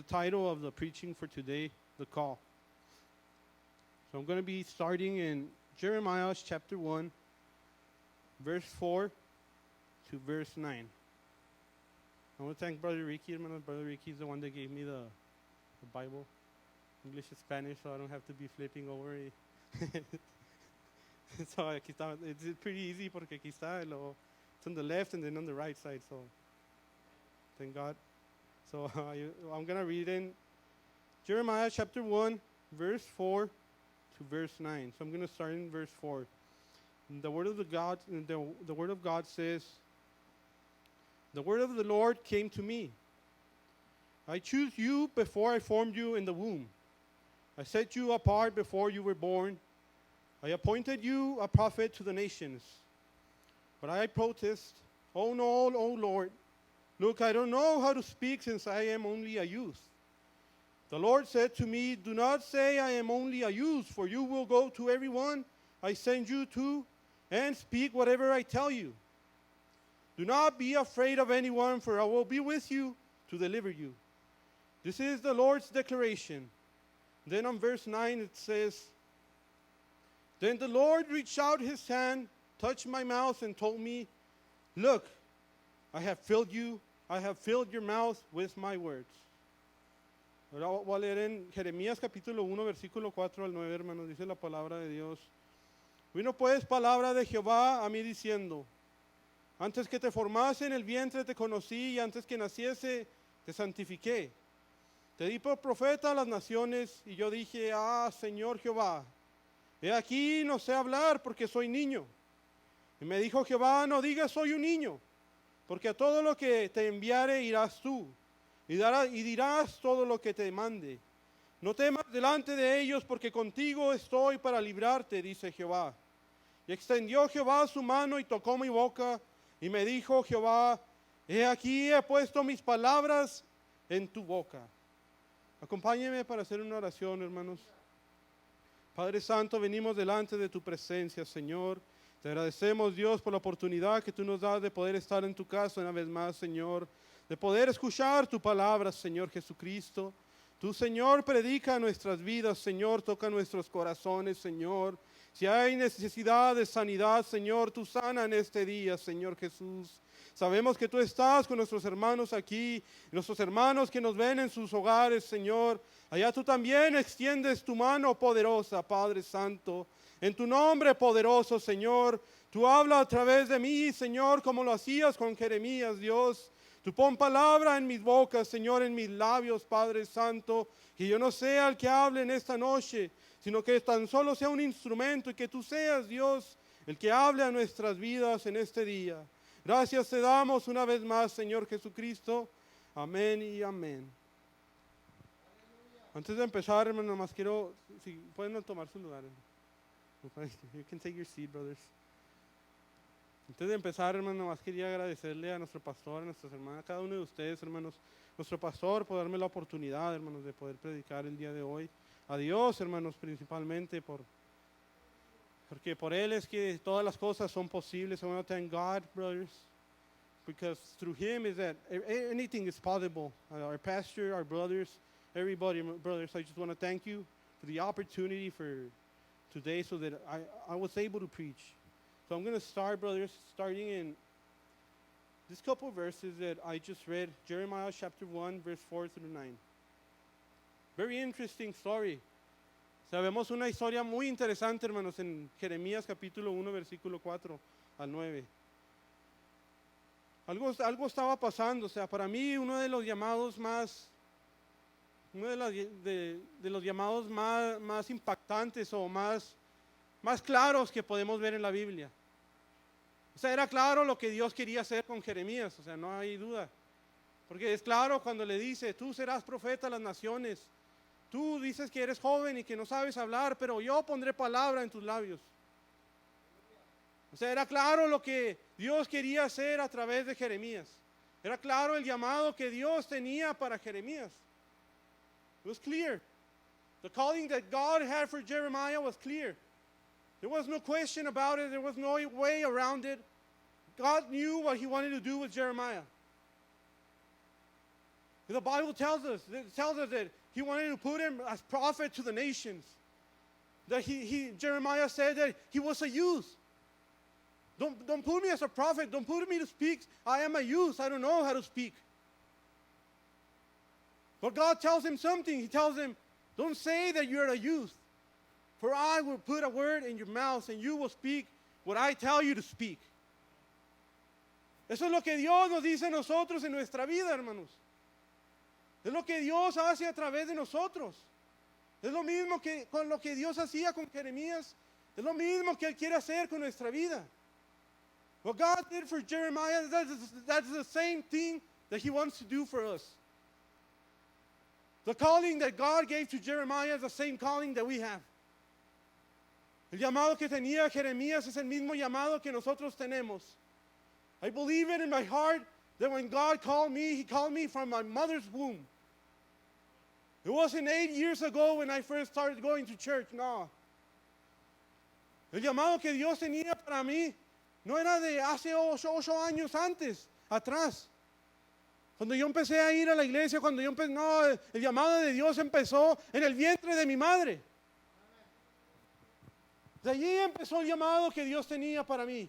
The title of the preaching for today, The Call. So I'm going to be starting in Jeremiah chapter 1, verse 4 to verse 9. I want to thank Brother Ricky, hermano. Brother Ricky is the one that gave me the Bible, English and Spanish, so I don't have to be flipping over it. So aquí está. It's pretty easy porque aquí está. It's on the left and then on the right side, so thank God. So I'm going to read in Jeremiah chapter 1, verse 4 to verse 9. So I'm going to start in verse 4. The word of the word of God says, "The word of the Lord came to me. I chose you before I formed you in the womb. I set you apart before you were born. I appointed you a prophet to the nations. But I protest, oh no, oh Lord, look, I don't know how to speak since I am only a youth." The Lord said to me, "Do not say I am only a youth, for you will go to everyone I send you to and speak whatever I tell you. Do not be afraid of anyone, for I will be with you to deliver you." This is the Lord's declaration. Then on verse 9 it says, "Then the Lord reached out his hand, touched my mouth, and told me, 'Look, I have filled your mouth with my words.'" Ahora voy a leer en Jeremías capítulo 1, versículo 4 al 9, hermanos. Dice la palabra de Dios. "Vino pues palabra de Jehová a mí diciendo, antes que te formase en el vientre te conocí, y antes que naciese te santifiqué. Te di por profeta a las naciones, y yo dije, Señor Jehová, he aquí no sé hablar porque soy niño. Y me dijo Jehová, no digas soy un niño, porque a todo lo que te enviare irás tú, y dirás todo lo que te mande. No temas delante de ellos, porque contigo estoy para librarte, dice Jehová. Y extendió Jehová su mano y tocó mi boca, y me dijo Jehová, he aquí he puesto mis palabras en tu boca." Acompáñeme para hacer una oración, hermanos. Padre Santo, venimos delante de tu presencia, Señor. Te agradecemos, Dios, por la oportunidad que tú nos das de poder estar en tu casa una vez más, Señor. De poder escuchar tu palabra, Señor Jesucristo. Tú, Señor, predica nuestras vidas, Señor. Toca nuestros corazones, Señor. Si hay necesidad de sanidad, Señor, tú sana en este día, Señor Jesús. Sabemos que tú estás con nuestros hermanos aquí, nuestros hermanos que nos ven en sus hogares, Señor. Allá tú también extiendes tu mano poderosa, Padre Santo. En tu nombre poderoso, Señor, tú hablas a través de mí, Señor, como lo hacías con Jeremías, Dios. Tú pon palabra en mis bocas, Señor, en mis labios, Padre Santo. Que yo no sea el que hable en esta noche, sino que tan solo sea un instrumento, y que tú seas, Dios, el que hable a nuestras vidas en este día. Gracias te damos una vez más, Señor Jesucristo. Amén y amén. Antes de empezar, hermano, nomás quiero, si pueden tomar su lugar. You can take your seat, brothers. Antes de empezar, hermano, nomás quería agradecerle a nuestro pastor, a nuestras hermanas, a cada uno de ustedes, hermanos, nuestro pastor, por darme la oportunidad, hermanos, de poder predicar el día de hoy. A Dios, hermanos, principalmente, porque por Él es que todas las cosas son posibles. I want to thank God, brothers, because through Him is that anything is possible. Our pastor, our brothers, everybody, brothers, I just want to thank you for the opportunity for today so that I was able to preach. So I'm going to start, brothers, starting in this couple of verses that I just read, Jeremiah chapter 1, verse 4 through 9. Very interesting story. Sabemos una historia muy interesante, hermanos, en Jeremías capítulo 1, versículo 4 al 9. Algo estaba pasando, o sea, para mí uno de los llamados más impactantes o más claros que podemos ver en la Biblia. O sea, era claro lo que Dios quería hacer con Jeremías, o sea, no hay duda. Porque es claro cuando le dice, tú serás profeta a las naciones. Tú dices que eres joven y que no sabes hablar, pero yo pondré palabra en tus labios. O sea, era claro lo que Dios quería hacer a través de Jeremías. Era claro el llamado que Dios tenía para Jeremías. It was clear. The calling that God had for Jeremiah was clear. There was no question about it. There was no way around it. God knew what He wanted to do with Jeremiah. The Bible tells us that he wanted to put him as prophet to the nations. That Jeremiah said that he was a youth. Don't put me as a prophet. Don't put me to speak. I am a youth. I don't know how to speak. But God tells him something. He tells him, don't say that you're a youth. For I will put a word in your mouth and you will speak what I tell you to speak. Eso es lo que Dios nos dice a nosotros en nuestra vida, hermanos. Es lo que Dios hace a través de nosotros. Es lo mismo que con lo que Dios hacía con Jeremías. Es lo mismo que Él quiere hacer con nuestra vida. What God did for Jeremiah, that's the same thing that He wants to do for us. The calling that God gave to Jeremiah is the same calling that we have. El llamado que tenía Jeremías es el mismo llamado que nosotros tenemos. I believe it in my heart that when God called me, He called me from my mother's womb. It wasn't 8 years ago when I first started going to church, no. El llamado que Dios tenía para mí no era de hace 8 años antes, atrás. Cuando yo empecé a ir a la iglesia, no, el llamado de Dios empezó en el vientre de mi madre. De allí empezó el llamado que Dios tenía para mí.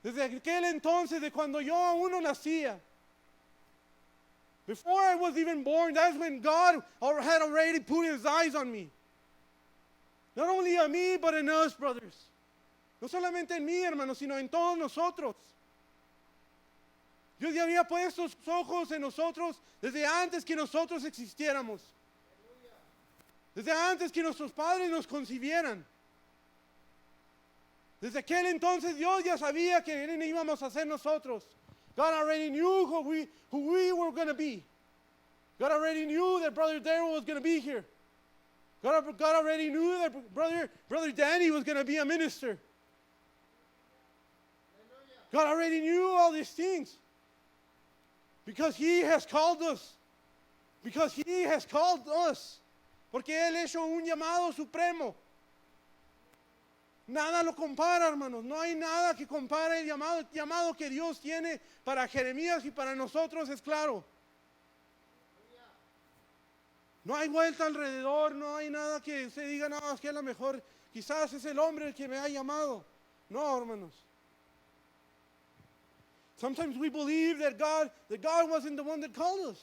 Desde aquel entonces, de cuando yo aún no nacía. Before I was even born, that's when God had already put His eyes on me. Not only on me, but in us, brothers. No solamente en mí, hermanos, sino en todos nosotros. Dios ya había puesto sus ojos en nosotros desde antes que nosotros existiéramos. Desde antes que nuestros padres nos concibieran. Desde aquel entonces Dios ya sabía que íbamos a ser nosotros. God already knew who we were going to be. God already knew that Brother Daryl was going to be here. God already knew that Brother Danny was going to be a minister. God already knew all these things. Because He has called us. Because He has called us. Porque Él hizo un llamado supremo. Nada lo compara, hermanos. No hay nada que compare el llamado que Dios tiene para Jeremías y para nosotros, es claro. No hay vuelta alrededor, no hay nada que se diga, no, es que a lo mejor quizás es el hombre el que me ha llamado. No, hermanos. Sometimes we believe that God wasn't the one that called us.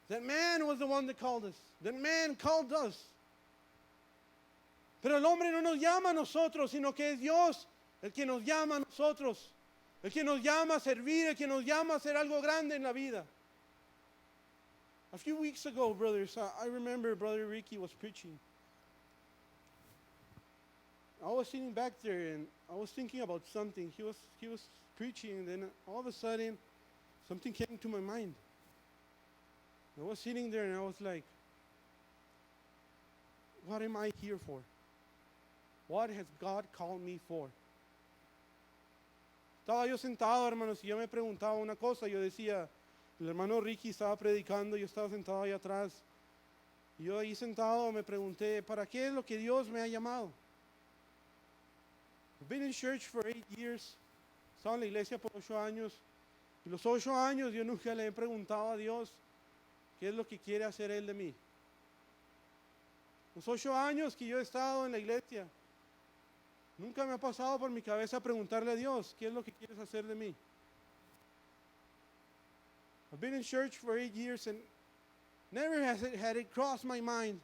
That man was the one that called us. That man called us. Pero el hombre no nos llama a nosotros, sino que es Dios el que nos llama a nosotros. El que nos llama a servir, el que nos llama a hacer algo grande en la vida. A few weeks ago, brothers, I remember Brother Ricky was preaching. I was sitting back there and I was thinking about something. He was preaching, and then all of a sudden something came to my mind. I was sitting there and I was like, what am I here for? What has God called me for? Estaba yo sentado, hermanos, y yo me preguntaba una cosa. Yo decía, el hermano Ricky estaba predicando, yo estaba sentado ahí atrás. Y yo ahí sentado me pregunté, ¿para qué es lo que Dios me ha llamado? I've been in church for 8 years. Estaba en la iglesia por 8 años. Y los 8 años yo nunca le he preguntado a Dios qué es lo que quiere hacer Él de mí. Los 8 años que yo he estado en la iglesia, nunca me ha pasado por mi cabeza preguntarle a Dios, ¿qué es lo que quieres hacer de mí? I've been in church for 8 years and never had it crossed my mind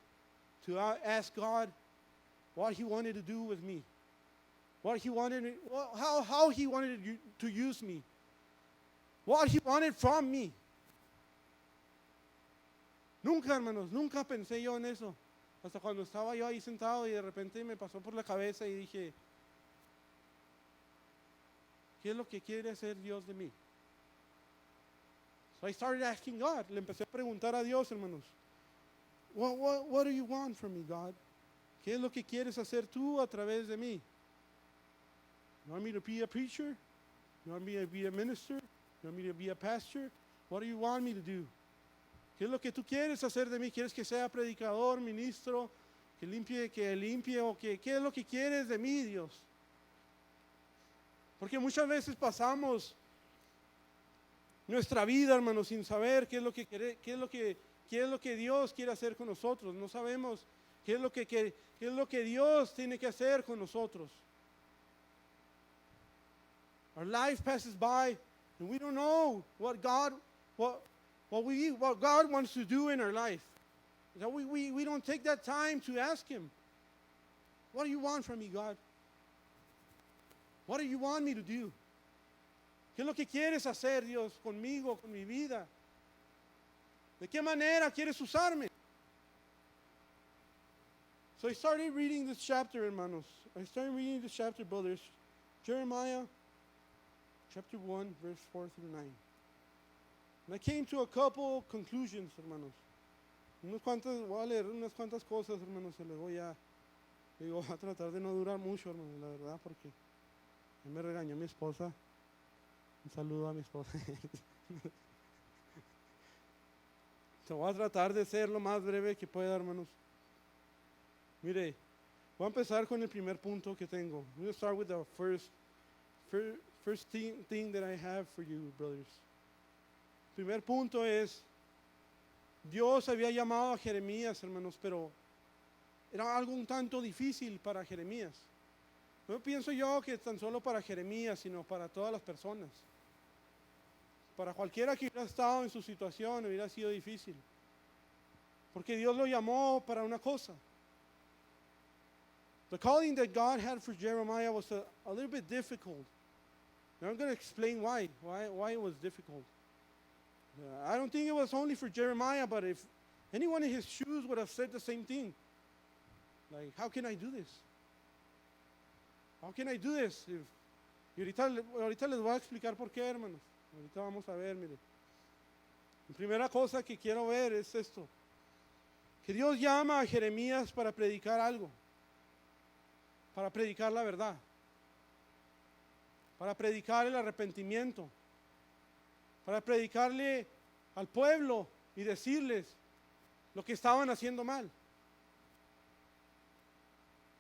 to ask God what He wanted to do with me. What He wanted, how He wanted to use me. What He wanted from me. Nunca, hermanos, nunca pensé yo en eso. Hasta cuando estaba yo ahí sentado y de repente me pasó por la cabeza y dije, ¿qué es lo que quiere hacer Dios de mí? So I started asking God. Le empecé a preguntar a Dios, hermanos. What do you want from me, God? ¿Qué es lo que quieres hacer tú a través de mí? You want me to be a preacher? You want me to be a minister? You want me to be a pastor? What do you want me to do? ¿Qué es lo que tú quieres hacer de mí? ¿Quieres que sea predicador, ministro, que limpie o qué es lo que quieres de mí, Dios? Porque muchas veces pasamos nuestra vida, hermanos, sin saber qué es lo que qué es lo que Dios quiere hacer con nosotros. No sabemos qué es lo que Dios tiene que hacer con nosotros. Our life passes by and we don't know what God wants to do in our life. You know, we don't take that time to ask Him, what do you want from me, God? What do you want me to do? ¿Qué es lo que quieres hacer, Dios, conmigo, con mi vida? ¿De qué manera quieres usarme? So I started reading this chapter, hermanos. I started reading this chapter, brothers. Jeremiah chapter 1, verse 4 through 9. And I came to a couple conclusions, hermanos. Voy a leer unas cuantas cosas, hermanos, y luego ya digo, voy a tratar de no durar mucho, hermanos, la verdad, porque me regañó mi esposa. Un saludo a mi esposa. Voy a tratar de ser lo más breve que pueda, hermanos. Mire, voy a empezar con el primer punto que tengo. I'm going to start with the first thing that I have for you, brothers. Primer punto es, Dios había llamado a Jeremías, hermanos, pero era algo un tanto difícil para Jeremías. No pienso yo que tan solo para Jeremías, sino para todas las personas. Para cualquiera que hubiera estado en su situación hubiera sido difícil. Porque Dios lo llamó para una cosa. The calling that God had for Jeremiah was a little bit difficult. And I'm going to explain why it was difficult. I don't think it was only for Jeremiah, but if anyone in his shoes would have said the same thing. Like, how can I do this? How can I do this? Y ahorita les voy a explicar por qué, hermanos. Ahorita vamos a ver, mire. La primera cosa que quiero ver es esto. Que Dios llama a Jeremías para predicar algo. Para predicar la verdad. Para predicar el arrepentimiento. Para predicarle al pueblo y decirles lo que estaban haciendo mal.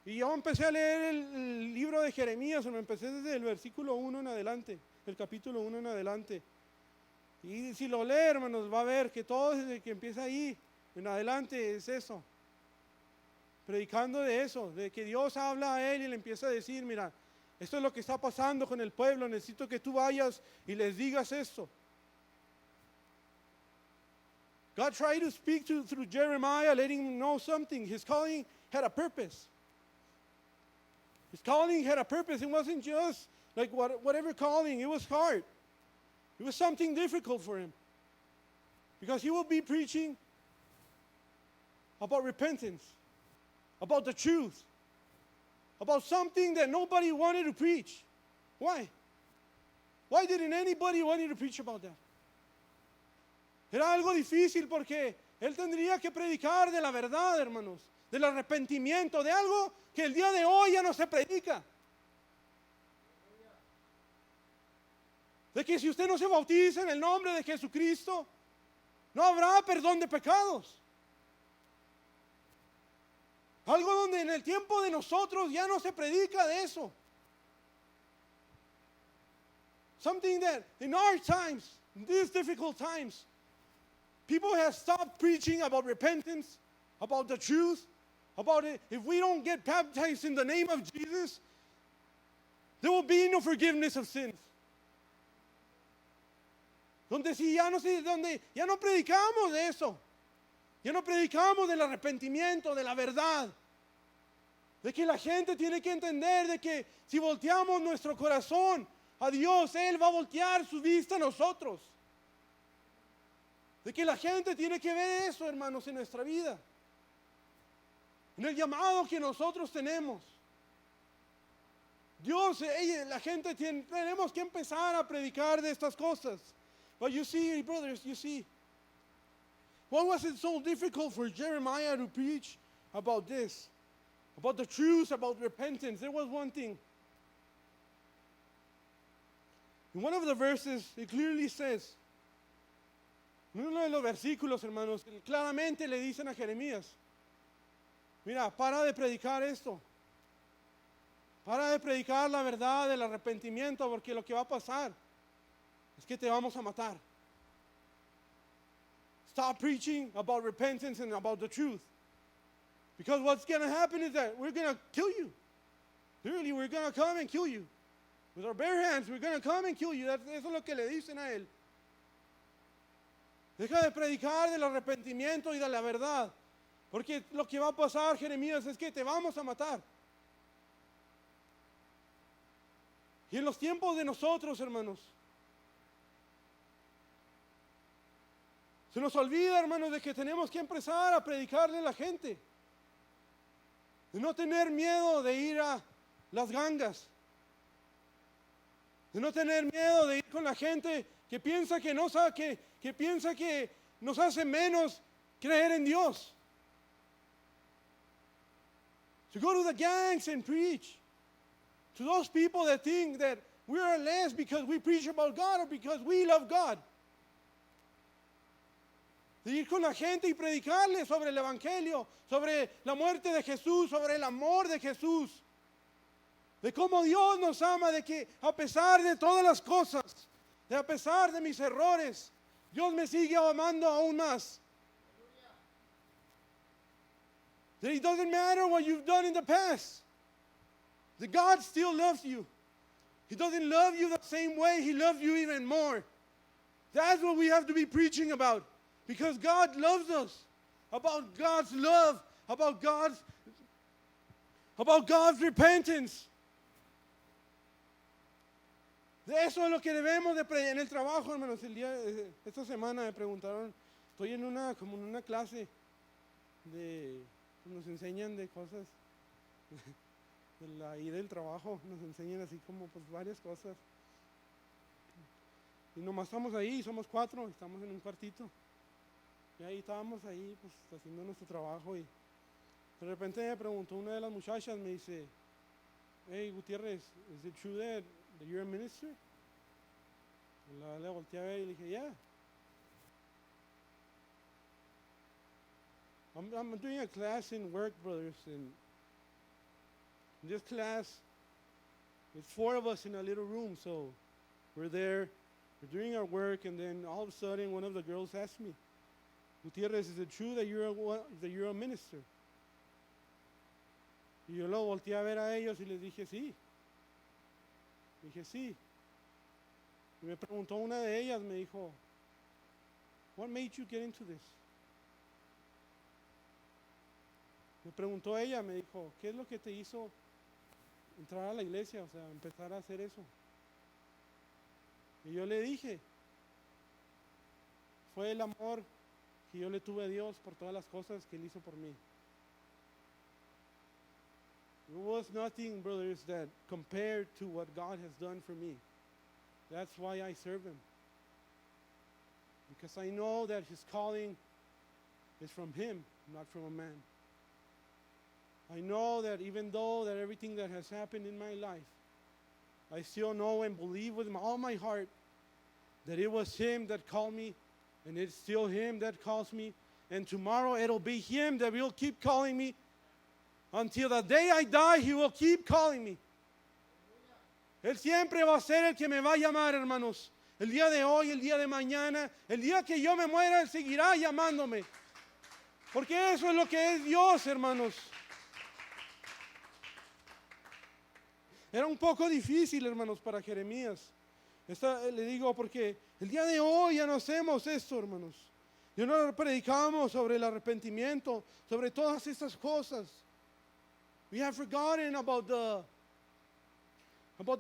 Y yo empecé a leer el libro de Jeremías, o me empecé desde el versículo 1 en adelante, el capítulo 1 en adelante. Y si lo lee, hermanos, va a ver que todo desde que empieza ahí en adelante es eso. Predicando de eso, de que Dios habla a él y le empieza a decir, mira, esto es lo que está pasando con el pueblo, necesito que tú vayas y les digas esto. God tried to speak through Jeremiah, letting him know something. His calling had a purpose. His calling had a purpose. It wasn't just like whatever calling. It was hard. It was something difficult for him. Because he will be preaching about repentance, about the truth, about something that nobody wanted to preach. Why? Why didn't anybody want to preach about that? Era algo difícil porque él tendría que predicar de la verdad, hermanos, del arrepentimiento, de algo que el día de hoy ya no se predica. De que si usted no se bautiza en el nombre de Jesucristo, no habrá perdón de pecados. Algo donde en el tiempo de nosotros ya no se predica de eso. Something that in our times, in these difficult times, people have stopped preaching about repentance, about the truth, about it. If we don't get baptized in the name of Jesus, there will be no forgiveness of sins. Donde ya no predicamos de eso. Ya no predicamos del arrepentimiento, de la verdad. De que la gente tiene que entender de que si volteamos nuestro corazón a Dios, Él va a voltear su vista a nosotros. De que la gente tiene que ver eso, hermanos, en nuestra vida. En el llamado que nosotros tenemos. Dios, la gente tenemos que empezar a predicar de estas cosas. But you see, brothers, you see. Why was it so difficult for Jeremiah to preach about this? About the truth, about repentance. There was one thing. In one of the verses, it clearly says, en uno de los versículos, hermanos, claramente le dicen a Jeremías, mira, para de predicar esto. Para de predicar la verdad del arrepentimiento, porque lo que va a pasar es que te vamos a matar. stop preaching about repentance and about the truth. Because what's going to happen is that we're going to kill you. Literally, we're going to come and kill you. With our bare hands, we're going to come and kill you. Eso es lo que le dicen a él. Deja de predicar del arrepentimiento y de la verdad. Porque lo que va a pasar, Jeremías, es que te vamos a matar. Y en los tiempos de nosotros, hermanos, se nos olvida, hermanos, de que tenemos que empezar a predicarle a la gente. De no tener miedo de ir a las gangas. De no tener miedo de ir con la gente que piensa que no sabe, que piensa que nos hace menos creer en Dios. To go to the gangs and preach. To those people that think that we are less because we preach about God or because we love God. De ir con la gente y predicarles sobre el Evangelio, sobre la muerte de Jesús, sobre el amor de Jesús. De cómo Dios nos ama, de que a pesar de todas las cosas, de a pesar de mis errores, Dios me sigue amando aún más. That it doesn't matter what you've done in the past. That God still loves you. He doesn't love you the same way. He loves you even more. That's what we have to be preaching about. Because God loves us. About God's love. About God's repentance. De eso es lo que debemos de predicar en el trabajo, hermanos. Esta semana me preguntaron, estoy en una clase de, nos enseñan de cosas y del trabajo, nos enseñan así como pues varias cosas. Y nomás estamos ahí, somos 4, estamos en un cuartito. Y ahí estábamos ahí pues haciendo nuestro trabajo y de repente me preguntó una de las muchachas, me dice, hey Gutiérrez, is it true that you're a minister? Y le volteé a ver y le dije, yeah. I'm doing a class in work, brothers, and in this class, it's 4 of us in a little room, so we're there, we're doing our work, and then all of a sudden one of the girls asked me, Gutiérrez, is it true that you're a minister? Y yo lo volteé a ver a ellos y les dije, sí. Dije, sí. Y me preguntó una de ellas, me dijo, what made you get into this? Me preguntó ella, me dijo, ¿qué es lo que te hizo entrar a la iglesia? O sea, empezar a hacer eso. Y yo le dije, fue el amor que yo le tuve a Dios por todas las cosas que Él hizo por mí. It was nothing, brothers, that compared to what God has done for me. That's why I serve Him. Because I know that His calling is from Him, not from a man. I know that even though that everything that has happened in my life, I still know and believe with all my heart that it was Him that called me, and it's still Him that calls me, and tomorrow it'll be Him that will keep calling me. Until the day I die, He will keep calling me. Él siempre va a ser el que me va a llamar, hermanos. El día de hoy, el día de mañana, el día que yo me muera, Él seguirá llamándome. Porque eso es lo que es Dios, hermanos. Era un poco difícil, hermanos, para Jeremías. Le digo porque el día de hoy ya no hacemos esto, hermanos. Ya no predicamos sobre el arrepentimiento, sobre todas estas cosas. We have forgotten about the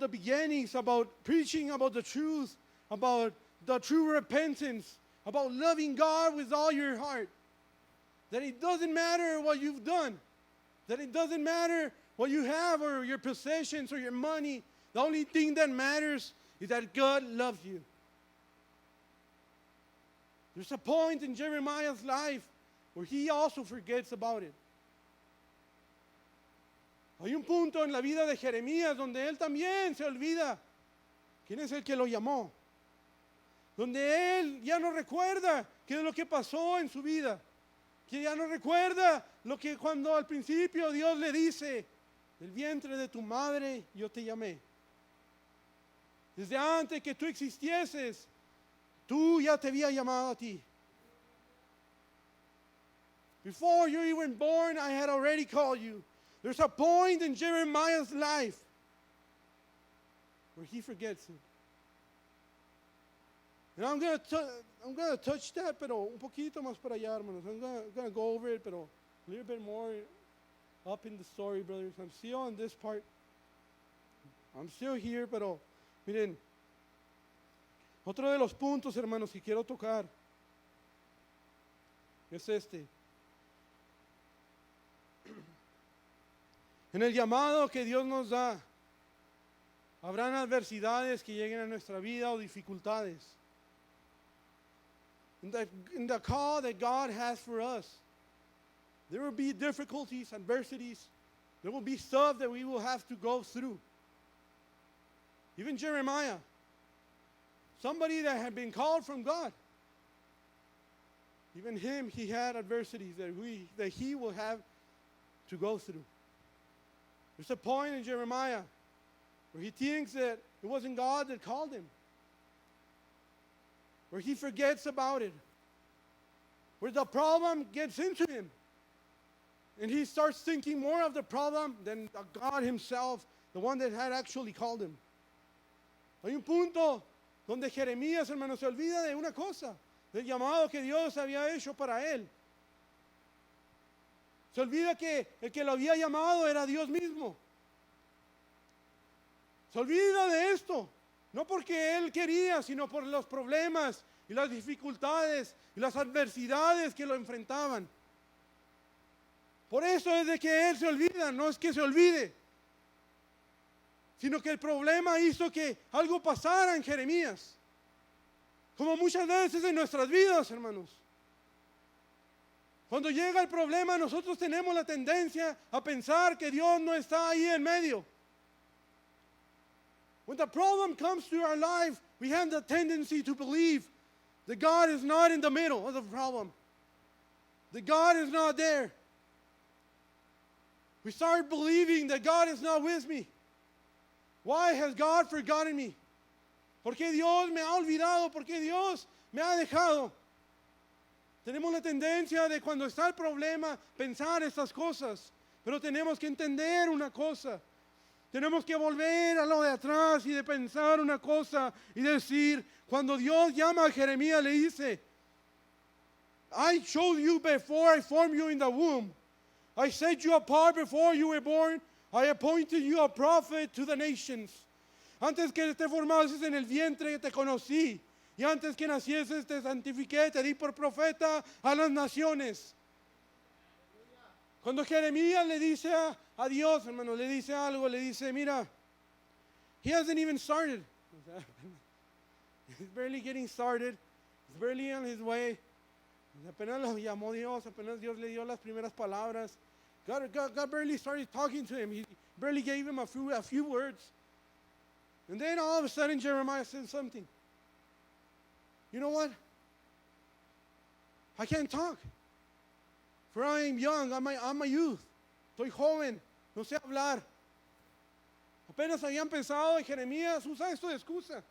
beginnings, about preaching about the truth, about the true repentance, about loving God with all your heart. That it doesn't matter what you've done. That it doesn't matter what you have or your possessions or your money. The only thing that matters is that God loves you. There's a point in Jeremiah's life where he also forgets about it. Hay un punto en la vida de Jeremías donde él también se olvida quién es el que lo llamó. Donde él ya no recuerda qué es lo que pasó en su vida. Que ya no recuerda lo que cuando al principio Dios le dice, del vientre de tu madre yo te llamé. Desde antes que tú existieses, tú ya te había llamado a ti. Before you're even born, I had already called you. There's a point in Jeremiah's life where he forgets it. And I'm going to touch that, pero un poquito más para allá, hermanos. I'm going to go over it, pero a little bit more up in the story, brothers. I'm still on this part. I'm still here, pero miren, otro de los puntos, hermanos, que quiero tocar es este. En el llamado que Dios nos da, habrán adversidades que lleguen a nuestra vida o dificultades. In the call that God has for us, there will be difficulties, adversities. There will be stuff that we will have to go through. Even Jeremiah, somebody that had been called from God, even him, he had adversities that he will have to go through. There's a point in Jeremiah where he thinks that it wasn't God that called him, where he forgets about it, where the problem gets into him, and he starts thinking more of the problem than God himself, the one that had actually called him. Hay un punto donde Jeremías, hermano, se olvida de una cosa, del llamado que Dios había hecho para él. Se olvida que el que lo había llamado era Dios mismo. Se olvida de esto, no porque él quería, sino por los problemas y las dificultades y las adversidades que lo enfrentaban. Por eso es de que él se olvida, no es que se olvide, sino que el problema hizo que algo pasara en Jeremías. Como muchas veces en nuestras vidas, hermanos. Cuando llega el problema, nosotros tenemos la tendencia a pensar que Dios no está ahí en medio. When the problem comes to our life, we have the tendency to believe that God is not in the middle of the problem. That God is not there. We start believing that God is not with me. Why has God forgotten me? ¿Por qué Dios me ha olvidado? ¿Por qué Dios me ha dejado? Tenemos la tendencia de cuando está el problema pensar estas cosas, pero tenemos que entender una cosa. Tenemos que volver a lo de atrás y de pensar una cosa y decir, cuando Dios llama a Jeremías le dice, I showed you before I formed you in the womb. I set you apart before you were born. I appointed you a prophet to the nations. Antes que te formases en el vientre te conocí. Y antes que nacieses te santifiqué, te di por profeta a las naciones. Cuando Jeremías le dice a Dios, hermano, le dice algo, le dice, mira, he hasn't even started. He's barely getting started. He's barely on his way. Apenas lo llamó Dios, apenas Dios le dio las primeras palabras. God barely started talking to him. He barely gave him a few words. And then all of a sudden Jeremiah said something. You know what? I can't talk. For I am young, I'm a youth. Estoy joven, no sé hablar. Apenas habían pensado y Jeremías usa esto de excusa.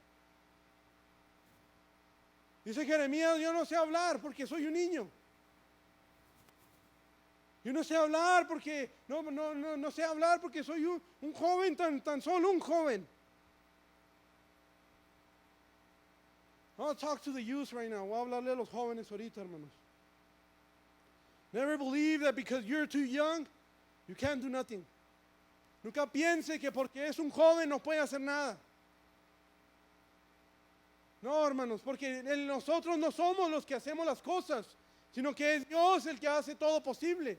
Dice Jeremías, yo no sé hablar porque soy un niño. Yo no sé hablar porque, no sé hablar porque soy un joven, tan solo un joven. I'll talk to the youth right now. Voy a hablarle a los jóvenes ahorita, hermanos. Never believe that because you're too young, you can't do nothing. Nunca piense que porque es un joven no puede hacer nada. No, hermanos, porque nosotros no somos los que hacemos las cosas, sino que es Dios el que hace todo posible.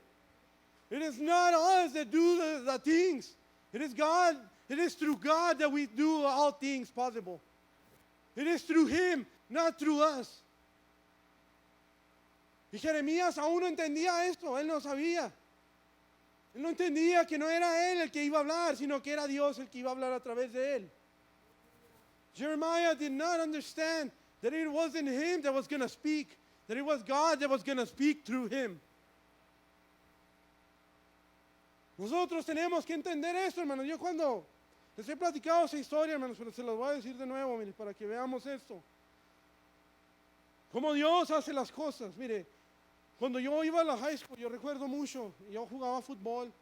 It is not us that do the things. It is God. It is through God that we do all things possible. It is through Him, not through us. Y Jeremías aún no entendía esto, él no sabía. Él no entendía que no era él el que iba a hablar, sino que era Dios el que iba a hablar a través de él. Jeremiah did not understand that it wasn't him that was going to speak, that it was God that was going to speak through him. Nosotros tenemos que entender esto, hermanos. Yo cuando les he platicado esa historia, hermanos, pero se las voy a decir de nuevo, mire, para que veamos esto. Cómo Dios hace las cosas. Mire, Cuando yo iba a la high school, yo recuerdo mucho, yo jugaba fútbol.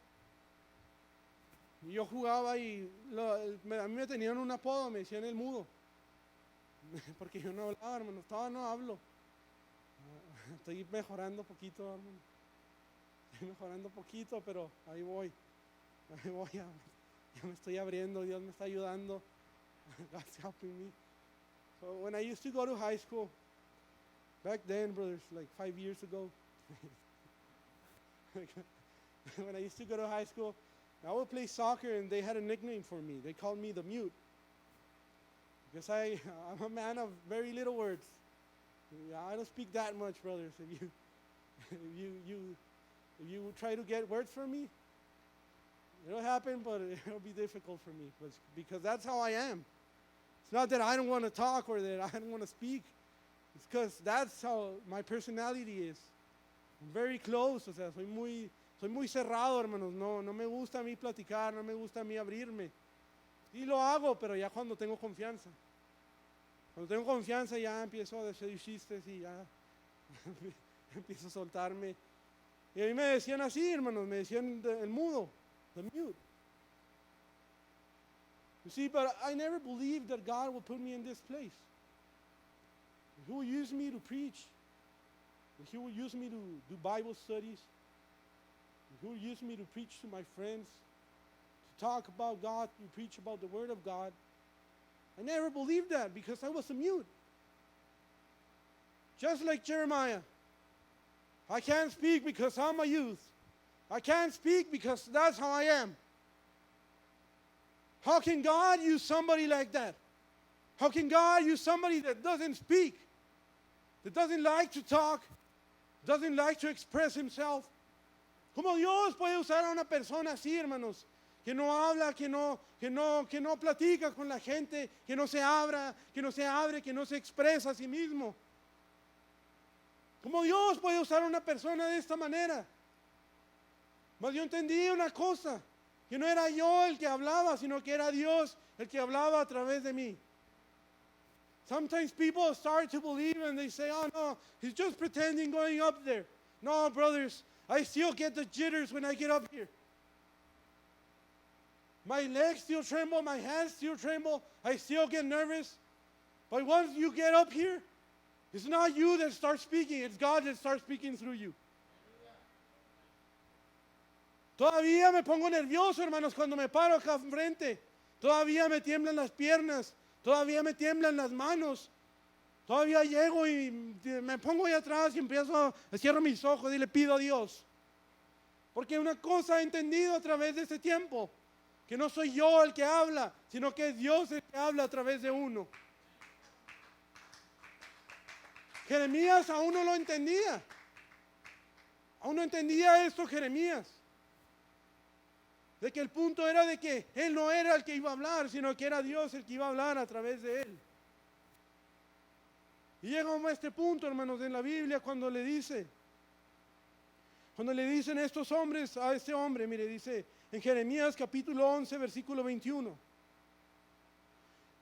Y yo jugaba y a mí me tenían un apodo, me decían el mudo. Porque yo no hablaba, hermano, no hablo. Estoy mejorando poquito, hermano. Estoy mejorando poquito, pero ahí voy. Ya me estoy abriendo, Dios me está ayudando. God's helping me. So when I used to go to high school, back then, brothers, like 5 years ago, when I used to go to high school, I would play soccer and they had a nickname for me. They called me the mute. Because I'm a man of very little words. I don't speak that much, brothers. If you try to get words from me, it'll happen, but it'll be difficult for me. Because that's how I am. It's not that I don't want to talk or that I don't want to speak. It's because that's how my personality is. I'm very close, o sea, soy muy cerrado, hermanos. No me gusta a mí platicar, no me gusta a mí abrirme. Y lo hago, pero ya cuando tengo confianza. Cuando tengo confianza ya empiezo a decir chistes y ya empiezo a soltarme. Y a mí me decían así, hermanos, me decían el mudo, the mute. You see, but I never believed that God would put me in this place. He will use me to preach. He will use me to do Bible studies. He will use me to preach to my friends, to talk about God, to preach about the Word of God. I never believed that because I was a mute. Just like Jeremiah. I can't speak because I'm a youth. I can't speak because that's how I am. How can God use somebody like that? How can God use somebody that doesn't speak, that doesn't like to talk, doesn't like to express himself? ¿Cómo Dios puede usar a una persona así, hermanos? Que no habla, que no platica con la gente, que no se abra, que no se abre, que no se expresa a sí mismo. ¿Cómo Dios puede usar a una persona de esta manera? Mas yo entendí una cosa, que no era yo el que hablaba, sino que era Dios el que hablaba a través de mí. Sometimes people start to believe and they say, oh no, he's just pretending going up there. No, brothers, I still get the jitters when I get up here. My legs still tremble, my hands still tremble, I still get nervous. But once you get up here, it's not you that starts speaking, it's God that starts speaking through you. Todavía me pongo nervioso, hermanos, cuando me paro acá enfrente. Todavía me tiemblan las piernas, todavía me tiemblan las manos. Todavía llego y me pongo ahí atrás y cierro mis ojos y le pido a Dios. Porque una cosa he entendido a través de este tiempo, que no soy yo el que habla, sino que es Dios el que habla a través de uno. Jeremías aún no lo entendía. Aún no entendía esto Jeremías. De que el punto era de que él no era el que iba a hablar, sino que era Dios el que iba a hablar a través de él. Y llegamos a este punto, hermanos, en la Biblia cuando le dicen estos hombres a este hombre, mire, dice en Jeremías capítulo 11, versículo 21.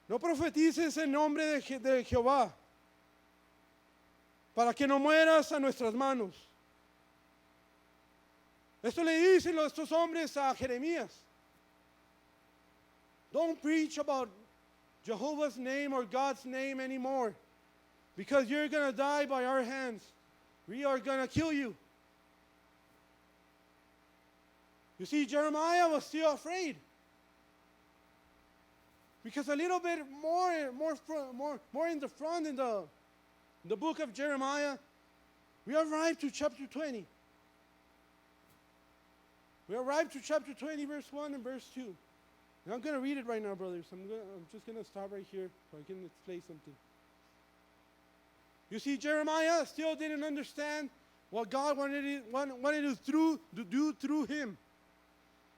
No profetices en nombre de Jehová, para que no mueras a nuestras manos. Esto le dicen estos hombres a Jeremías. Don't preach about Jehovah's name or God's name anymore, because you're going to die by our hands. We are going to kill you. You see, Jeremiah was still afraid. Because a little bit more in the front in the book of Jeremiah, we arrive to chapter 20. We arrive to chapter 20, verse 1 and verse 2. And I'm going to read it right now, brothers. I'm just going to stop right here so I can explain something. You see, Jeremiah still didn't understand what God wanted to do through him.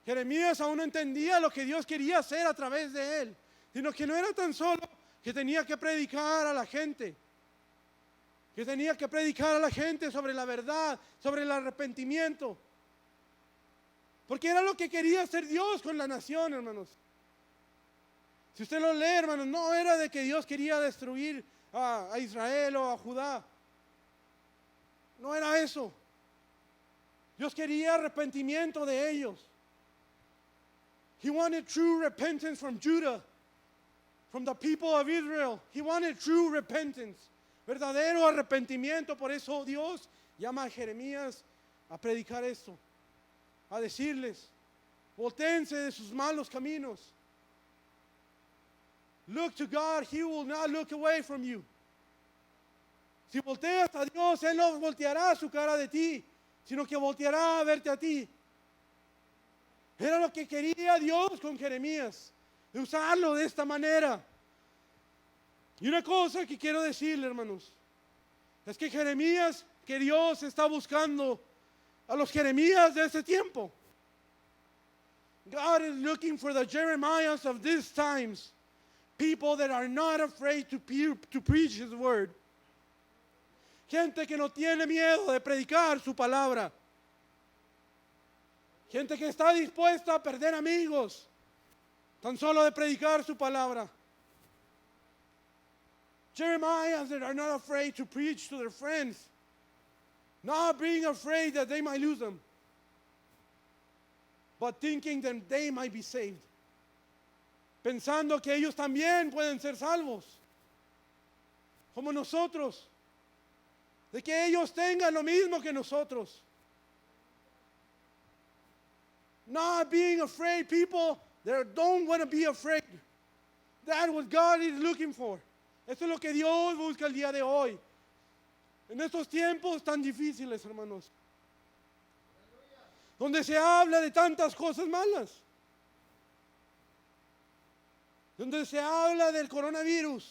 Jeremías aún no entendía lo que Dios quería hacer a través de él, sino que no era tan solo que tenía que predicar a la gente, que tenía que predicar a la gente sobre la verdad, sobre el arrepentimiento, porque era lo que quería hacer Dios con la nación, hermanos. Si usted lo lee, hermanos, no era de que Dios quería destruir a Israel o a Judá. No era eso. Dios quería arrepentimiento de ellos. He wanted true repentance from Judah, from the people of Israel. He wanted true repentance, verdadero arrepentimiento. Por eso Dios llama a Jeremías a predicar esto, a decirles, voltéense de sus malos caminos. Look to God, He will not look away from you. Si volteas a Dios, Él no volteará su cara de ti, sino que volteará a verte a ti. Era lo que quería Dios con Jeremías, de usarlo de esta manera. Y una cosa que quiero decirle, hermanos, es que Jeremías, que Dios está buscando a los Jeremías de ese tiempo. God is looking for the Jeremiahs of these times, people that are not afraid to preach His word. Gente que no tiene miedo de predicar su palabra. Gente que está dispuesta a perder amigos tan solo de predicar su palabra. Jeremiahs that are not afraid to preach to their friends, not being afraid that they might lose them, but thinking that they might be saved. Pensando que ellos también pueden ser salvos, como nosotros, de que ellos tengan lo mismo que nosotros. Not being afraid, people that don't want to be afraid. That's what God is looking for. Eso es lo que Dios busca el día de hoy. En estos tiempos tan difíciles, hermanos, donde se habla de tantas cosas malas, donde se habla del coronavirus,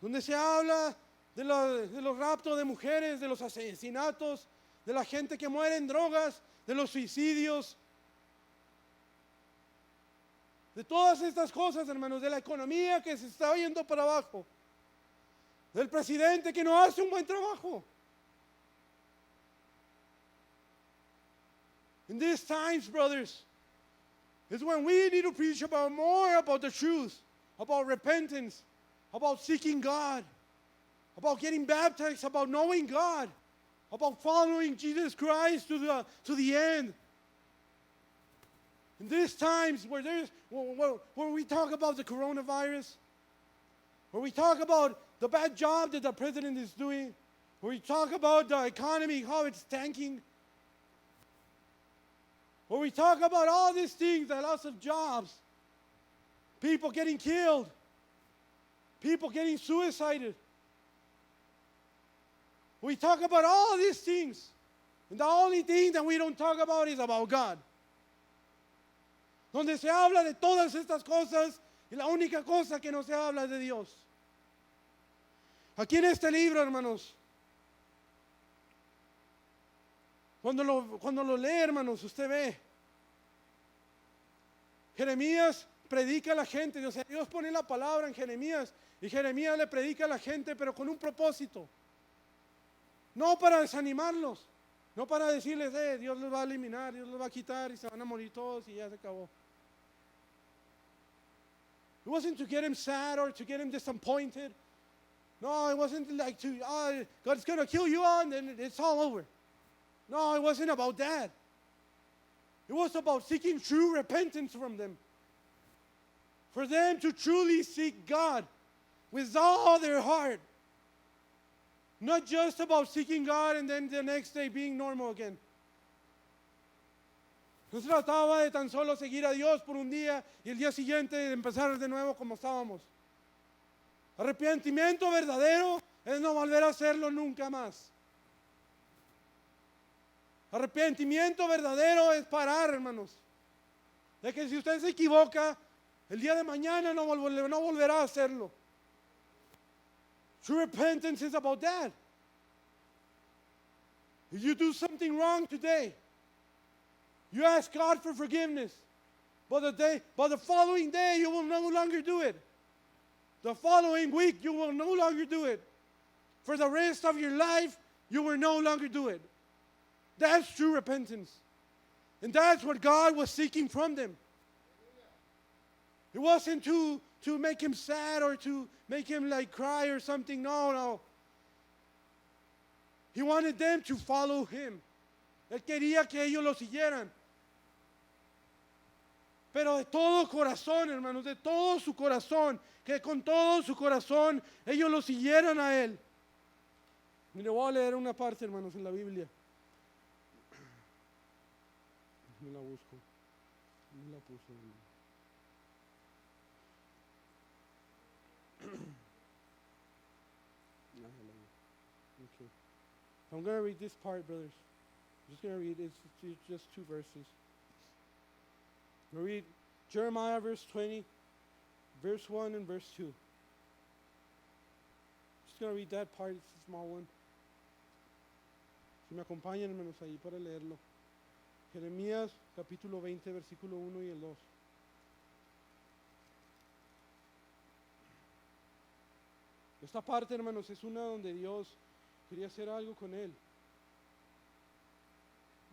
donde se habla de los raptos de mujeres, de los asesinatos, de la gente que muere en drogas, de los suicidios, de todas estas cosas, hermanos, de la economía que se está yendo para abajo, del presidente que no hace un buen trabajo. In these times, brothers, is when we need to preach more about the truth, about repentance, about seeking God, about getting baptized, about knowing God, about following Jesus Christ to the end. In these times where we talk about the coronavirus, where we talk about the bad job that the president is doing, where we talk about the economy, how it's tanking, where we talk about all these things, the loss of jobs, people getting killed, people getting suicided. We talk about all these things, and the only thing that we don't talk about is about God. Donde se habla de todas estas cosas, y la única cosa que no se habla es de Dios. Aquí en este libro, hermanos, cuando lo lee, hermanos, usted ve, Jeremías predica a la gente, o sea, Dios pone la palabra en Jeremías, y Jeremías le predica a la gente, pero con un propósito. No para desanimarlos, no para decirles, Dios los va a eliminar, Dios los va a quitar y se van a morir todos y ya se acabó. It wasn't to get him sad or to get him disappointed. No, it wasn't like God's going to kill you all and then it's all over. No, it wasn't about that. It was about seeking true repentance from them. For them to truly seek God with all their heart. Not just about seeking God and then the next day being normal again. No se trataba de tan solo seguir a Dios por un día y el día siguiente empezar de nuevo como estábamos. Arrepentimiento verdadero es no volver a hacerlo nunca más. Arrepentimiento verdadero es parar, hermanos. De que si usted se equivoca, el día de mañana no volverá a hacerlo. True repentance is about that. If you do something wrong today, you ask God for forgiveness. But the following day, you will no longer do it. The following week, you will no longer do it. For the rest of your life, you will no longer do it. That's true repentance. And that's what God was seeking from them. It wasn't to make him sad or to make him like cry or something. No. He wanted them to follow him Él quería que ellos lo siguieran. Pero de todo corazón, hermanos, de todo su corazón, que con todo su corazón ellos lo siguieran a Él. Mire, voy a leer una parte, hermanos, en la Biblia. Me la busco. Me la puse, hermano. Okay. I'm going to read this part, brothers. I'm just going to read it. It's just 2 verses. I'm going to read Jeremiah verse 20, verse 1 and verse 2. Just going to read that part. It's a small one. Si me acompañan, hermanos, ahí para leerlo. Jeremías capítulo 20, versículo 1 y el 2. Esta parte, hermanos, es una donde Dios quería hacer algo con él.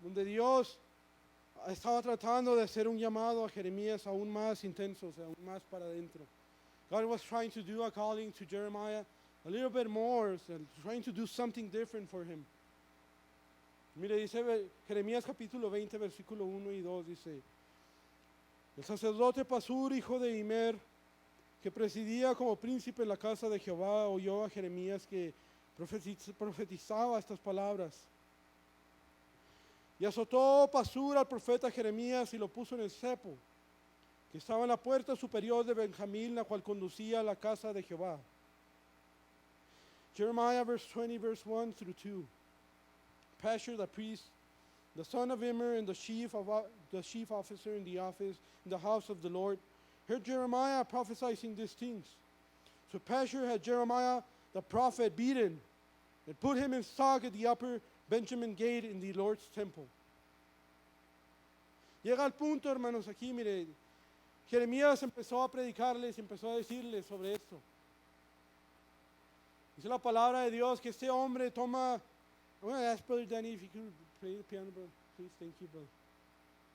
Donde Dios estaba tratando de hacer un llamado a Jeremías aún más intenso, o sea, aún más para adentro. God was trying to do a calling to Jeremiah a little bit more, so trying to do something different for him. Mire, dice Jeremías capítulo 20, versículo 1 y 2, dice: el sacerdote Pasur, hijo de Imer, que presidía como príncipe en la casa de Jehová, oyó a Jeremías que profetizaba estas palabras. Y azotó Pasur al profeta Jeremías y lo puso en el cepo, que estaba en la puerta superior de Benjamín, la cual conducía a la casa de Jehová. Jeremiah verse 20, verse 1 through 2. Pashur the priest, the son of Immer, and the chief officer in the house of the Lord, heard Jeremiah prophesying these things. So Pashur had Jeremiah the prophet beaten and put him in stock at the upper Benjamin gate in the Lord's temple. Llega al punto, hermanos, aquí, mire, Jeremías empezó a predicarles, empezó a decirles sobre esto. Dice la palabra de Dios que este hombre toma. I'm going to ask Brother Danny if you could play the piano, brother. Please, thank you, brother.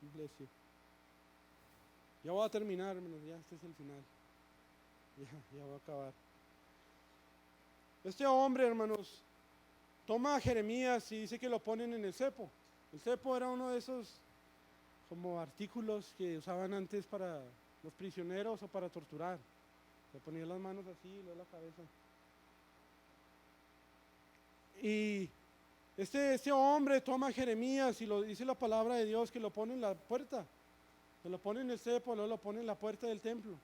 God bless you. Ya voy a terminar, hermanos, ya este es el final. Ya voy a acabar. Este hombre, hermanos, toma a Jeremías y dice que lo ponen en el cepo. El cepo era uno de esos como artículos que usaban antes para los prisioneros o para torturar. Le ponían las manos así y luego la cabeza. Y este hombre toma a Jeremías y lo dice la palabra de Dios que lo pone en la puerta. Se lo pone en el cepo, luego lo pone en la puerta del templo.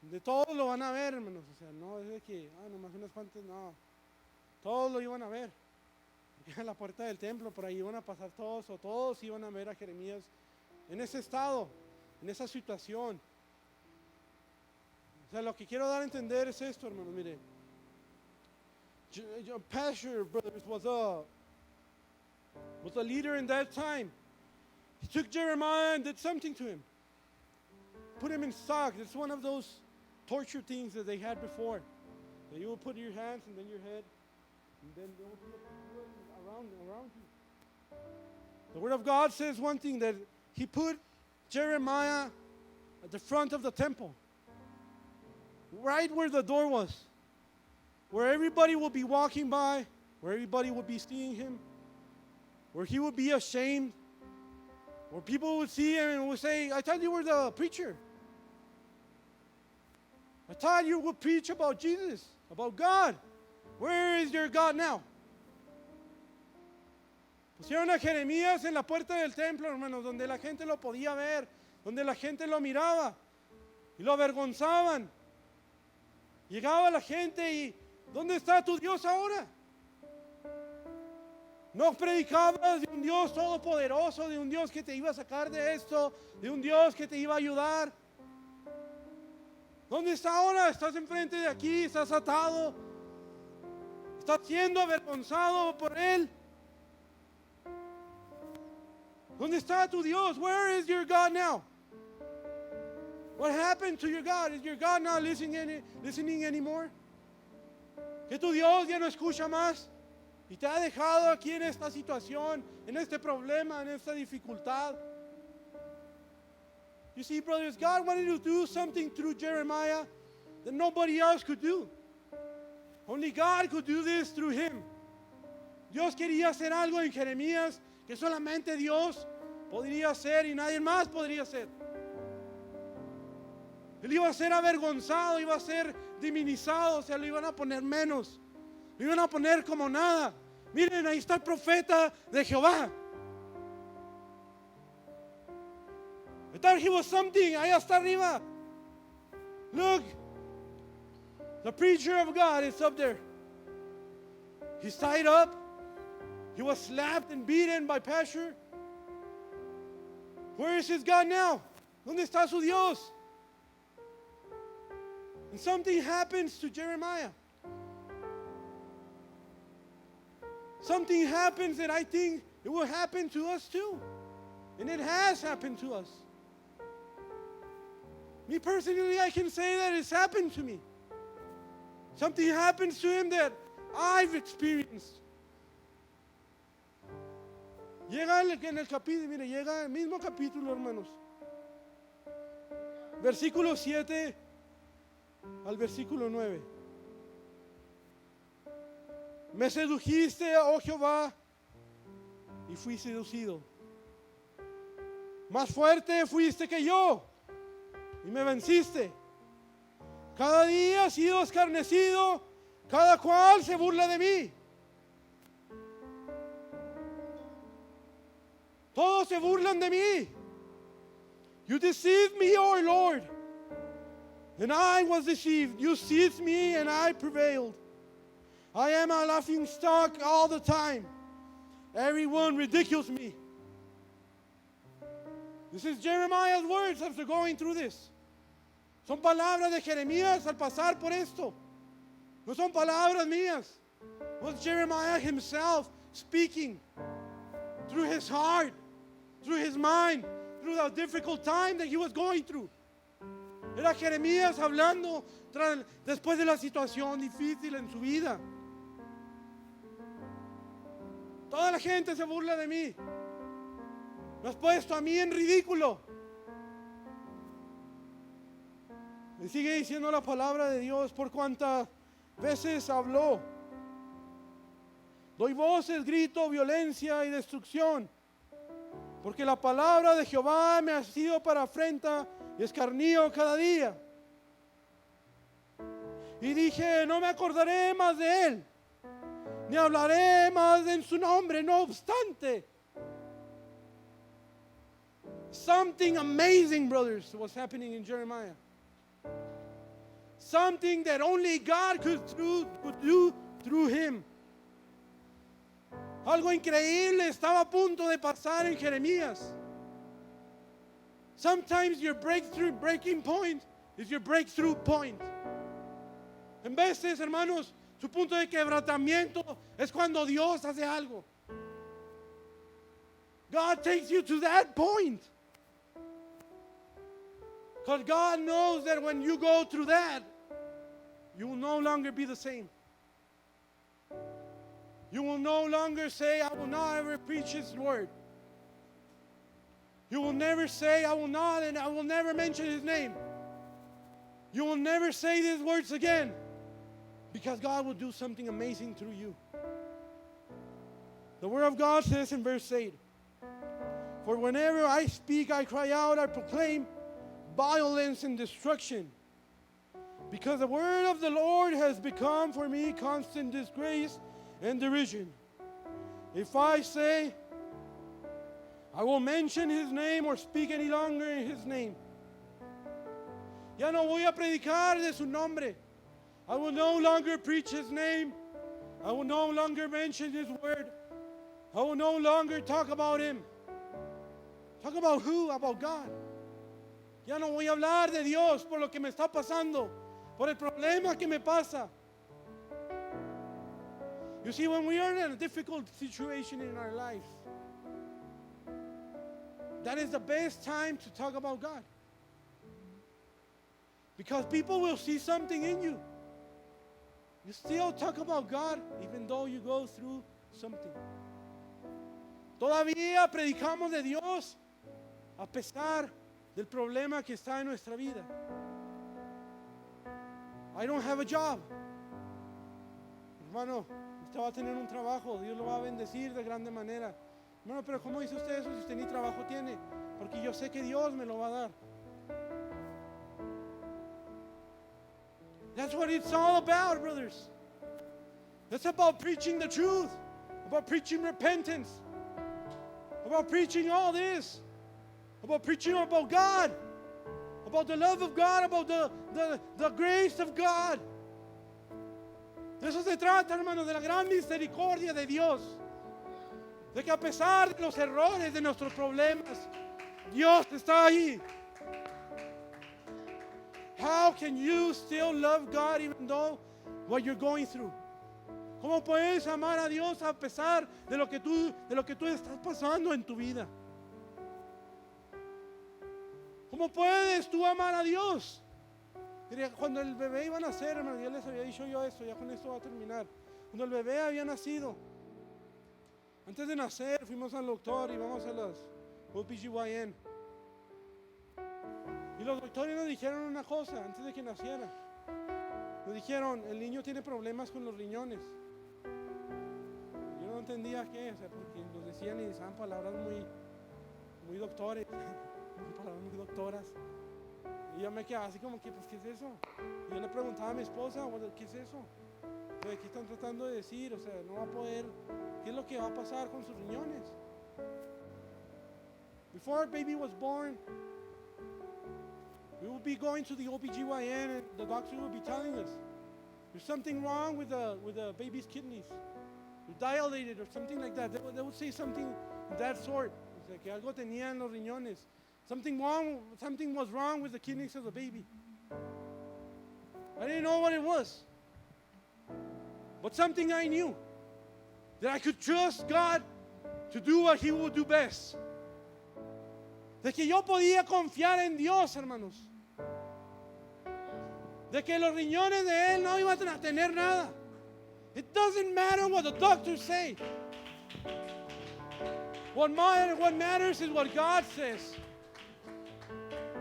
De todos lo van a ver, hermanos. O sea, no es de que, nomás unas cuantas, no. Todos lo iban a ver. Porque era la puerta del templo, por ahí iban a pasar todos, o todos iban a ver a Jeremías en ese estado, en esa situación. O sea, lo que quiero dar a entender es esto, hermanos, mire. Pashur, brothers, was a leader in that time. He took Jeremiah and did something to him. Put him in stock. It's one of those torture things that they had before. That you will put your hands and then your head, and then there will be a around you. The Word of God says one thing, that He put Jeremiah at the front of the temple, right where the door was, where everybody will be walking by, where everybody will be seeing him, where he would be ashamed, where people would see him and would say, I thought you were the preacher. I thought you would preach about Jesus, about God. Where is your God now? Pusieron a Jeremías en la puerta del templo, hermanos, donde la gente lo podía ver, donde la gente lo miraba y lo avergonzaban. Llegaba la gente y, ¿dónde está tu Dios ahora? No predicabas de un Dios todopoderoso, de un Dios que te iba a sacar de esto, de un Dios que te iba a ayudar. ¿Dónde está ahora? Estás enfrente de aquí, estás atado, estás siendo avergonzado por Él. ¿Dónde está tu Dios? Where is your God now? What happened to your God? Is your God not listening anymore? Que tu Dios ya no escucha más y te ha dejado aquí en esta situación, en este problema, en esta dificultad. You see, brothers, God wanted to do something through Jeremiah that nobody else could do. Only God could do this through him. Dios quería hacer algo en Jeremías que solamente Dios podría hacer y nadie más podría hacer. Él iba a ser avergonzado, iba a ser diminizado, o sea, lo iban a poner menos, lo iban a poner como nada. Miren, ahí está el profeta de Jehová. I thought he was something. Ahí está arriba. Look, the preacher of God is up there. He's tied up. He was slapped and beaten by Pashur. Where is his God now? ¿Dónde está su Dios? And something happens to Jeremiah. Something happens that I think it will happen to us too. And it has happened to us. Me personally, I can say that it's happened to me. Something happens to him that I've experienced. Llega en el capítulo, mire, llega el mismo capítulo, hermanos. Versículo 7 al versículo 9. Me sedujiste, oh Jehová, y fui seducido. Más fuerte fuiste que yo, y me venciste. Cada día he sido escarnecido, cada cual se burla de mí. Todos se burlan de mí. You deceived me, O Lord, and I was deceived. You seized me, and I prevailed. I am a laughing stock all the time. Everyone ridicules me. This is Jeremiah's words after going through this. Son palabras de Jeremías al pasar por esto. No son palabras mías. It was Jeremiah himself speaking through his heart, through his mind, through the difficult time that he was going through. Era Jeremías hablando después de la situación difícil en su vida. Toda la gente se burla de mí. Me has puesto a mí en ridículo. Y sigue diciendo la palabra de Dios, por cuantas veces habló. Doy voces, grito, violencia y destrucción. Porque la palabra de Jehová me ha sido para afrenta y escarnio cada día. Y dije, no me acordaré más de él, ni hablaré más en su nombre. No obstante, something amazing, brothers, was happening in Jeremiah. Something that only God could do through him. Algo increíble estaba a punto de pasar en Jeremías. Sometimes your breaking point is your breakthrough point. En veces, hermanos, su punto de quebrantamiento es cuando Dios hace algo. God takes you to that point. Because God knows that when you go through that, you will no longer be the same. You will no longer say, I will not ever preach his word. You will never say, I will not, and I will never mention his name. You will never say these words again, because God will do something amazing through you. The word of God says in verse 8, for whenever I speak, I cry out, I proclaim violence and destruction. Because the word of the Lord has become for me constant disgrace and derision. If I say, I will mention his name or speak any longer in his name. Ya no voy a predicar de su nombre. I will no longer preach his name. I will no longer mention his word. I will no longer talk about him. Talk about who? About God. Ya no voy a hablar de Dios por lo que me está pasando, por el problema que me pasa. You see, when we are in a difficult situation in our lives, that is the best time to talk about God. Because people will see something in you. You still talk about God even though you go through something. Todavía predicamos de Dios a pesar del problema que está en nuestra vida. I don't have a job. Hermano, usted va a tener un trabajo, Dios lo va a bendecir de grande manera. Hermano, pero ¿cómo dice usted eso si usted ni trabajo tiene? Porque yo sé que Dios me lo va a dar. That's what it's all about, brothers. It's about preaching the truth, about preaching repentance, about preaching all this, about preaching about God, about the love of God, about the grace of God. De eso se trata, hermanos, de la gran misericordia de Dios. De que a pesar de los errores, de nuestros problemas, Dios está ahí. How can you still love God even though what you're going through? ¿Cómo puedes amar a Dios a pesar de lo que tú estás pasando en tu vida? ¿Cómo puedes tú amar a Dios? Cuando el bebé iba a nacer, hermano, ya les había dicho yo esto, ya con esto va a terminar. Cuando el bebé había nacido, antes de nacer fuimos al doctor y vamos a las OBGYN. Y los doctores nos dijeron una cosa antes de que naciera. Nos dijeron, el niño tiene problemas con los riñones. Yo no entendía qué, o sea, porque nos decían y usaban palabras muy doctores, palabras muy doctoras. Y yo me quedaba así como que, pues, ¿qué es eso? Y yo le preguntaba a mi esposa, ¿qué es eso? ¿Qué están tratando de decir? O sea, no va a poder, ¿qué es lo que va a pasar con sus riñones? Before our baby was born, we would be going to the OBGYN and the doctor would be telling us, there's something wrong with the baby's kidneys. They're dilated or something like that. They would say something of that sort. O sea, que algo tenía en los riñones. Something was wrong with the kidneys of the baby. I didn't know what it was. But something I knew, that I could trust God to do what He would do best. De que yo podía confiar en Dios, hermanos. De que los riñones de Él no iban a tener nada. It doesn't matter what the doctors say. What matters is what God says.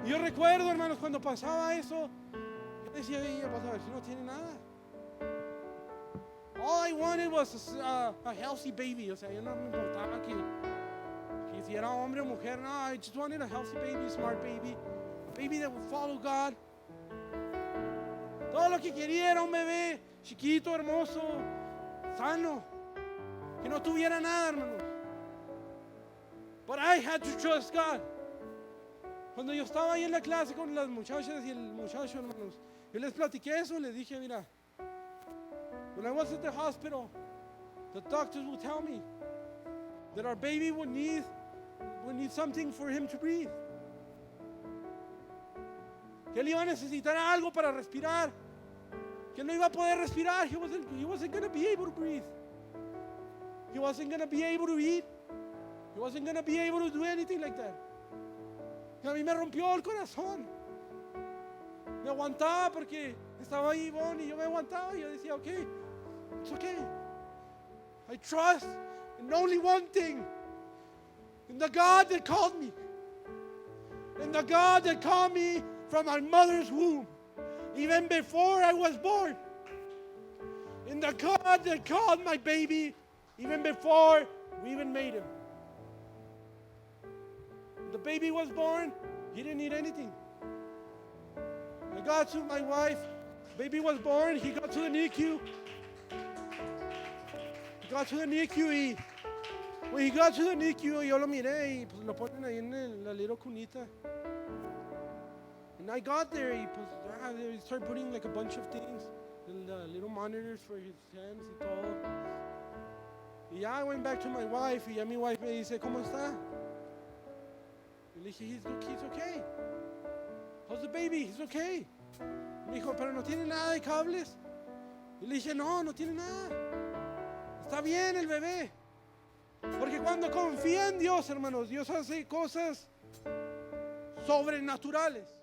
Yo recuerdo, hermanos, cuando pasaba eso, yo decía, vas a ver si no tiene nada. All I wanted was a healthy baby. O sea, yo no me importaba que si era hombre o mujer. No, I just wanted a healthy baby, smart baby. A baby that would follow God. Todo lo que quería era un bebé chiquito, hermoso, sano, que no tuviera nada, hermanos. But I had to trust God. Cuando yo estaba ahí en la clase con las muchachas y el muchacho, hermanos, yo les platiqué eso, les dije, mira, when I was at the hospital, the doctors would tell me that our baby would need something for him to breathe. Que él iba a necesitar algo para respirar. Que no iba a poder respirar. He wasn't going to be able to breathe. He wasn't going to be able to eat. He wasn't going to be able to do anything like that. Y a mí me rompió el corazón. Me aguantaba porque estaba ahí Ivonne y yo me aguantaba y yo decía, okay, it's okay. I trust in only one thing. In the God that called me. In the God that called me from my mother's womb. Even before I was born. In the God that called my baby even before we even made him. The baby was born, he didn't need anything. I got to my wife, baby was born, he got to the NICU. Y when he got to the NICU, yo lo miré y pues lo ponen ahí en la little cunita. And I got there, they started putting like a bunch of things, the little monitors for his hands y todo. Y ya I went back to my wife y ya mi wife me dice, ¿cómo está? Y le dije, he's okay. How's the baby? He's okay. Me dijo, pero no tiene nada de cables. Y le dije, no tiene nada. Está bien el bebé. Porque cuando confía en Dios, hermanos, Dios hace cosas sobrenaturales.